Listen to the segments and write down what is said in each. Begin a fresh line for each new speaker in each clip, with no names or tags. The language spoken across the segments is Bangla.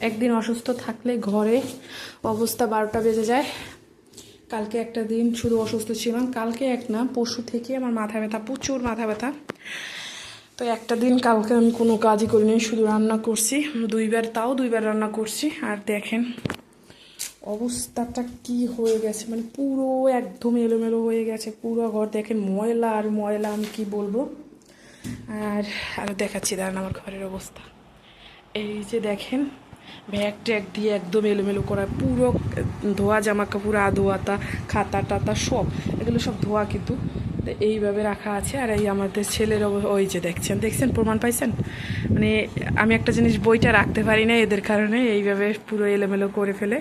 একদিন অসুস্থ থাকলে ঘরে অবস্থা 12টা বেজে যায়। কালকে একটা দিন শুধু অসুস্থ ছিলাম, কালকে এক না পরশু থেকে আমার মাথা ব্যথা, প্রচুর মাথা ব্যথা। তো একটা দিন কালকে আমি কোনো কাজই করিনি, শুধু রান্না করছি দুইবার রান্না করছি। আর দেখেন অবস্থাটা কি হয়ে গেছে, মানে পুরো একদম এলোমেলো হয়ে গেছে পুরো ঘর। দেখেন ময়লা আর ময়লা, আমি কি বলবো। আর দেখাচ্ছি দাঁড়ান আমার ঘরের অবস্থা। এই যে দেখেন ব্যাগ ট্যাগ দিয়ে একদম এলোমেলো করা, পুরো ধোয়া জামা কাপড়, আধোয়াতা খাতা টাতা সব এগুলো সব ধোয়া, কিন্তু এইভাবে রাখা আছে। আর এই আমাদের ছেলের ওই যে দেখছেন প্রমাণ পাইছেন। মানে আমি একটা জিনিস বইটা রাখতে পারি না এদের কারণে, এইভাবে পুরো এলোমেলো করে ফেলে।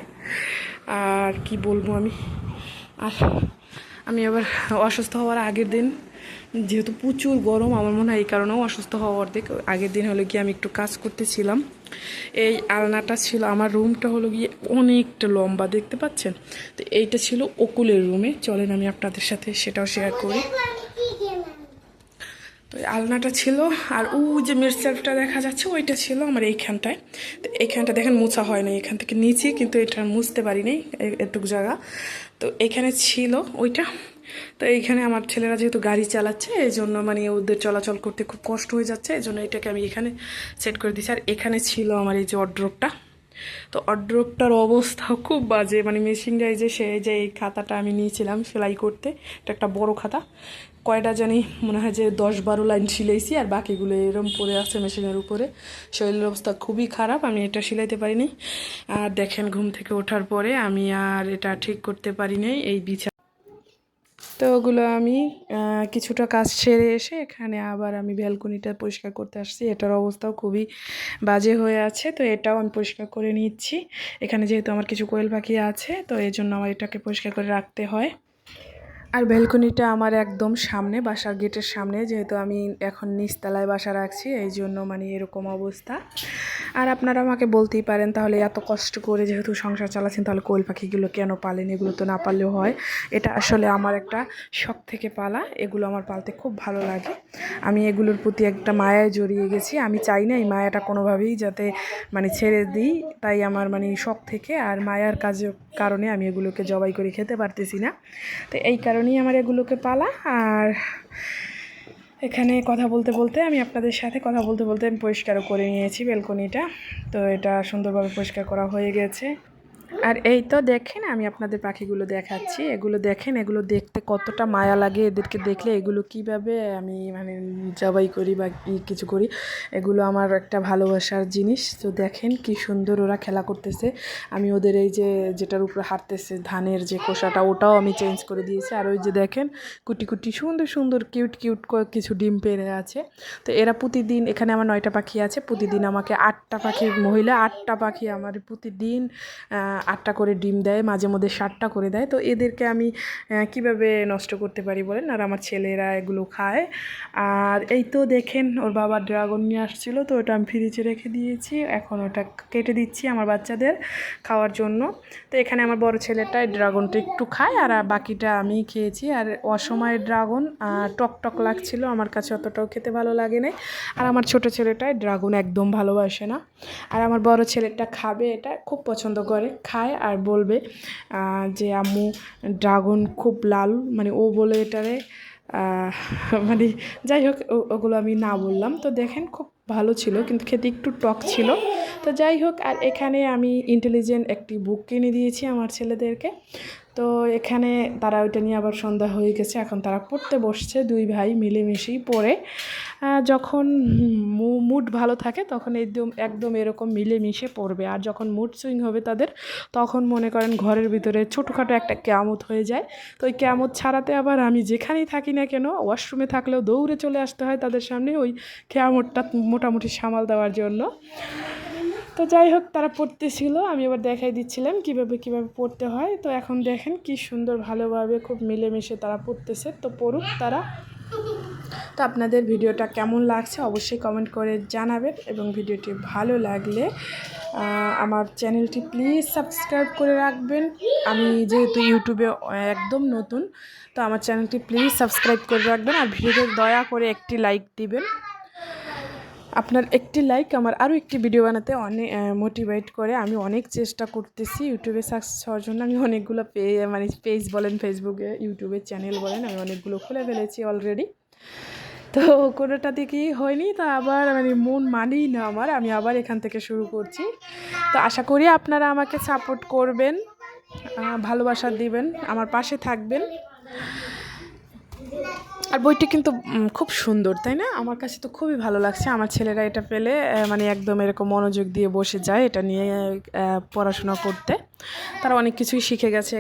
আর কি বলবো আমি আবার অসুস্থ হওয়ার আগের দিন, যেহেতু প্রচুর গরম, আমার মনে হয় এই কারণেও অসুস্থ হওয়ার অর্ধেক আগের দিন হলো গিয়ে আমি একটু কাজ করতেছিলাম। এই আলনাটা ছিল, আমার রুমটা হলো গিয়ে অনেকটা লম্বা, দেখতে পাচ্ছেন। তো এইটা ছিল অকুলের রুমে, চলেন আমি আপনাদের সাথে সেটাও শেয়ার করি। তো আলনাটা ছিল, আর যে মিরসেলফটা দেখা যাচ্ছে ওইটা ছিল আমার এইখানটায়। তো এইখানটা দেখেন মোছা হয় না, এখান থেকে নিচে, কিন্তু এটা মুছতে পারিনি এটুকু জায়গা। তো এখানে ছিল ওইটা। তো এইখানে আমার ছেলেরা যেহেতু গাড়ি চালাচ্ছে, এই জন্য মানে ওদের চলাচল করতে খুব কষ্ট হয়ে যাচ্ছে, এই জন্য এটাকে আমি এখানে সেট করে দিচ্ছি। আর এখানে ছিল আমার এই যে ওয়ারড্রপটা। তো ওয়ারড্রপটার অবস্থাও খুব বাজে, মানে মেশিনটাই যে যে এই খাতাটা আমি নিয়েছিলাম সেলাই করতে, এটা একটা বড় খাতা, কয়টা জানি মনে হয় যে 10-12 লাইন সিলাইছি, আর বাকিগুলো এরম পড়ে আছে মেশিনের উপরে। শরীরের অবস্থা খুবই খারাপ, আমি এটা সিলাইতে পারিনি। আর দেখেন ঘুম থেকে ওঠার পরে আমি আর এটা ঠিক করতে পারিনি এই বিছানা। তো ওগুলো আমি কিছুটা কাজ সেরে এসে এখানে আবার আমি ব্যালকনিটা পরিষ্কার করতে আসছি। এটার অবস্থাও খুবই বাজে হয়ে আছে, তো এটাও আমি পরিষ্কার করে নিচ্ছি। এখানে যেহেতু আমার কিছু কোয়েল পাখি আছে, তো এই জন্য আমার এটাকে পরিষ্কার করে রাখতে হয়। আর ব্যালকনিটা আমার একদম সামনে, বাসার গেটের সামনে, যেহেতু আমি এখন নিচতলায় বাসা রাখছি, এই জন্য মানে এরকম অবস্থা। আর আপনারা আমাকে বলতেই পারেন, তাহলে এত কষ্ট করে যেহেতু সংসার চালাচ্ছেন, তাহলে কোয়েল পাখিগুলো কেন পালেন? এগুলো তো না পারলেও হয়। এটা আসলে আমার একটা শখ থেকে পালা, এগুলো আমার পালতে খুব ভালো লাগে। আমি এগুলোর প্রতি একটা মায়ায় জড়িয়ে গেছি, আমি চাই না এই মায়াটা কোনোভাবেই যাতে মানে ছেড়ে দিই, তাই আমার মানে শখ থেকে আর মায়ার কারণে আমি এগুলোকে জবাই করে খেতে পারতেছি না। তো এই কারণেই আমার এগুলোকে পালা। আর এখানে কথা বলতে বলতে আমি আপনাদের সাথে কথা বলতে বলতে আমি পরিষ্কারও করে নিয়েছি ব্যালকনিটা। তো এটা সুন্দরভাবে পরিষ্কার করা হয়ে গেছে। আর এই তো দেখেন আমি আপনাদের পাখিগুলো দেখাচ্ছি, এগুলো দেখেন, এগুলো দেখতে কতটা মায়া লাগে। এদেরকে দেখলে এগুলো কিভাবে আমি মানে জবাই করি বা কিছু করি, এগুলো আমার একটা ভালোবাসার জিনিস। তো দেখেন কি সুন্দর ওরা খেলা করতেছে। আমি ওদের এই যে যেটার উপরে হাঁটতেছে ধানের যে খোসাটা, ওটাও আমি চেঞ্জ করে দিয়েছি। আর ওই যে দেখেন কুটি কুটি সুন্দর সুন্দর কিউট কিউট কিছু ডিম পেড়ে আছে। তো এরা প্রতিদিন, এখানে আমার 9টা পাখি আছে, প্রতিদিন আমাকে 8টা পাখির মহিলা 8টা পাখি আমার প্রতিদিন 8টা করে ডিম দেয়, মাঝে মধ্যে 7টা করে দেয়। তো এদেরকে আমি কিভাবে নষ্ট করতে পারি বলেন? আর আমার ছেলেরা এগুলো খায়। আর এই তো দেখেন ওর বাবা ড্রাগন নিয়ে আসছিলো, তো ওটা আমি ফ্রিজে রেখে দিয়েছি, এখন ওটা কেটে দিচ্ছি আমার বাচ্চাদের খাওয়ার জন্য। তো এখানে আমার বড় ছেলেটা ড্রাগনটা একটু খায়, আর বাকিটা আমি খেয়েছি। আর অসময়ের ড্রাগন টক টক লাগছিল, আমার কাছে অতটাও খেতে ভালো লাগে না। আর আমার ছোট ছেলেটা ড্রাগন একদম ভালোবাসে না, আর আমার বড় ছেলেটা খাবে, এটা খুব পছন্দ করে, খায় আর বলবে যে আম্মু ড্রাগন খুব লাল, মানে ও বলে এটারে মানে যাই হোক ওগুলো আমি না বললাম। তো দেখেন খুব ভালো ছিল, কিন্তু খেতে একটু টক ছিল। তো যাই হোক, আর এখানে আমি ইন্টেলিজেন্ট একটি বুক কিনে দিয়েছি আমার ছেলেদেরকে। তো এখানে তারা ওইটা নিয়ে আবার সন্ধ্যা হয়ে গেছে, এখন তারা পড়তে বসছে, দুই ভাই মিলেমিশেই পড়ে। যখন মুড ভালো থাকে তখন একদম এরকম মিলেমিশে পড়বে, আর যখন মুড সুইং হবে তাদের, তখন মনে করেন ঘরের ভিতরে ছোটোখাটো একটা কেয়ামত হয়ে যায়। তো ওই কেয়ামত ছাড়াতে আবার আমি যেখানেই থাকি না কেন, ওয়াশরুমে থাকলেও দৌড়ে চলে আসতে হয় তাদের সামনে ওই কেয়ামতটা মোটামুটি সামাল দেওয়ার জন্য। তো যাই হোক, তারা পড়তেছিল, আমি আবার দেখাই দিচ্ছিলাম কিভাবে পড়তে হয়। তো এখন দেখেন কি সুন্দর ভালোভাবে খুব মিলেমিশে তারা পড়তেছে। তো পড়ুক তারা। তো আপনাদের ভিডিওটা কেমন লাগছে অবশ্যই কমেন্ট করে জানাবেন, এবং ভিডিওটি ভালো লাগলে আমার চ্যানেলটি প্লিজ সাবস্ক্রাইব করে রাখবেন। আমি যেহেতু ইউটিউবে একদম নতুন, তো আমার চ্যানেলটি প্লিজ সাবস্ক্রাইব করে রাখবেন, আর ভিডিওতে দয়া করে একটি লাইক দিবেন। আপনার একটি লাইক আমার আরও একটি ভিডিও বানাতে অনেক মোটিভেট করে। আমি অনেক চেষ্টা করতেছি ইউটিউবে সাকসেস হওয়ার জন্য। আমি অনেকগুলো মানে পেজ বলেন, ফেসবুকে, ইউটিউবের চ্যানেল বলেন, আমি অনেকগুলো খুলে ফেলেছি অলরেডি। তো কোনোটা দিকেই হয়নি, তো আবার মানে মন মানেই না আমার, আমি আবার এখান থেকে শুরু করছি। তো আশা করি আপনারা আমাকে সাপোর্ট করবেন, ভালোবাসা দিবেন, আমার পাশে থাকবেন। আর বইটি কিন্তু খুব সুন্দর, তাই না? আমার কাছে তো খুবই ভালো লাগছে। আমার ছেলেরা এটা পেলে মানে একদম এরকম মনোযোগ দিয়ে বসে যায় এটা নিয়ে পড়াশোনা করতে। তারা অনেক কিছুই শিখে গেছে।